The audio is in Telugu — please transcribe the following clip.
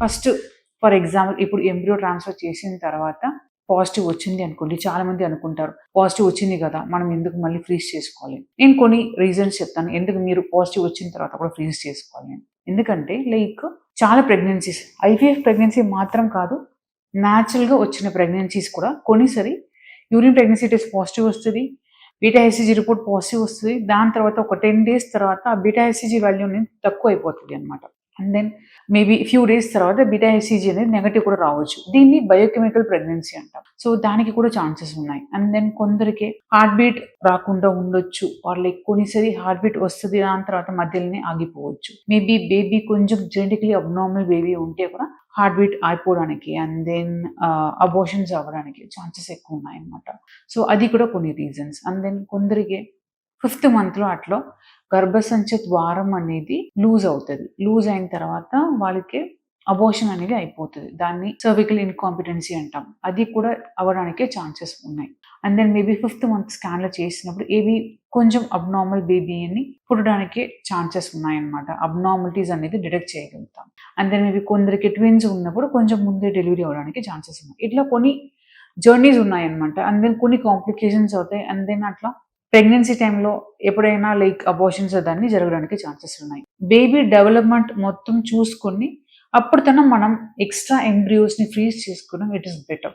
ఫస్ట్ ఫర్ ఎగ్జాంపుల్ ఇప్పుడు ఎంబ్రియో ట్రాన్స్ఫర్ చేసిన తర్వాత పాజిటివ్ వచ్చింది అనుకోండి. చాలామంది అనుకుంటారు పాజిటివ్ వచ్చింది కదా, మనం ఎందుకు మళ్ళీ ఫ్రీజ్ చేసుకోవాలి. నేను కొన్ని రీజన్స్ చెప్తాను ఎందుకు మీరు పాజిటివ్ వచ్చిన తర్వాత కూడా ఫ్రీజ్ చేసుకోవాలి అని. ఎందుకంటే చాలా ప్రెగ్నెన్సీస్, ఐవీఎఫ్ ప్రెగ్నెన్సీ మాత్రం కాదు, న్యాచురల్గా వచ్చిన ప్రెగ్నెన్సీస్ కూడా కొన్నిసారి యూరిన్ ప్రెగ్నెన్సీ టెస్ట్ పాజిటివ్ వస్తుంది, బీటా హెచ్సిజీ రిపోర్ట్ పాజిటివ్ వస్తుంది. దాని తర్వాత ఒక 10 days తర్వాత ఆ బీటా హెచ్సిజీ వాల్యూ అనేది తక్కువ అయిపోతుంది అనమాట. And then maybe few days తర్వాత బీటా హెచ్సిజీ అనేది నెగటివ్ కూడా రావచ్చు. దీన్ని బయోకెమికల్ ప్రెగ్నెన్సీ అంటాం. సో దానికి కూడా ఛాన్సెస్ ఉన్నాయి. అండ్ దెన్ కొందరికి హార్ట్ బీట్ రాకుండా ఉండొచ్చు, కొన్నిసారి హార్ట్ బీట్ వస్తుంది, దాని తర్వాత మధ్యలోనే ఆగిపోవచ్చు. మేబీ బేబీ కొంచెం జెనెటికలీ అబ్నార్మల్ బేబీ ఉంటే కూడా హార్ట్ బీట్ ఆగిపోవడానికి అండ్ దెన్ అబోషన్స్ అవ్వడానికి ఛాన్సెస్ ఎక్కువ ఉన్నాయన్నమాట. సో అది కూడా కొన్ని రీజన్స్. అండ్ దెన్ కొందరికి 5th monthలో అట్లా గర్భసంచి ద్వారం అనేది లూజ్ అవుతుంది. లూజ్ అయిన తర్వాత వాళ్ళకి అబోషన్ అనేది అయిపోతుంది. దాన్ని సర్వికల్ ఇన్కాంపిటెన్సీ అంటాం. అది కూడా అవ్వడానికి ఛాన్సెస్ ఉన్నాయి. And then maybe 5th month స్కాన్లో చేసినప్పుడు ఏవి కొంచెం అబ్నార్మల్ బేబీ అని పుట్టడానికి ఛాన్సెస్ ఉన్నాయన్నమాట. అబ్నార్మలిటీస్ అనేది డిటెక్ట్ చేయగలుగుతాం. అండ్ దెన్ మేబీ కొందరికి ట్విన్స్ ఉన్నప్పుడు కొంచెం ముందే డెలివరీ అవ్వడానికి ఛాన్సెస్ ఉన్నాయి. ఇట్లా కొన్ని జర్నీస్ ఉన్నాయన్నమాట. అండ్ దెన్ కొన్ని కాంప్లికేషన్స్ అవుతాయి. అండ్ దెన్ అట్లా ప్రెగ్నెన్సీ టైంలో ఎప్పుడైనా అబోషన్స్ దాన్ని జరగడానికి ఛాన్సెస్ ఉన్నాయి. బేబీ డెవలప్మెంట్ మొత్తం చూసుకొని అప్పుడు మనం ఎక్స్ట్రా ఎంబ్రియోస్ని ఫ్రీజ్ చేసుకోవడం ఇట్ ఈస్ బెటర్.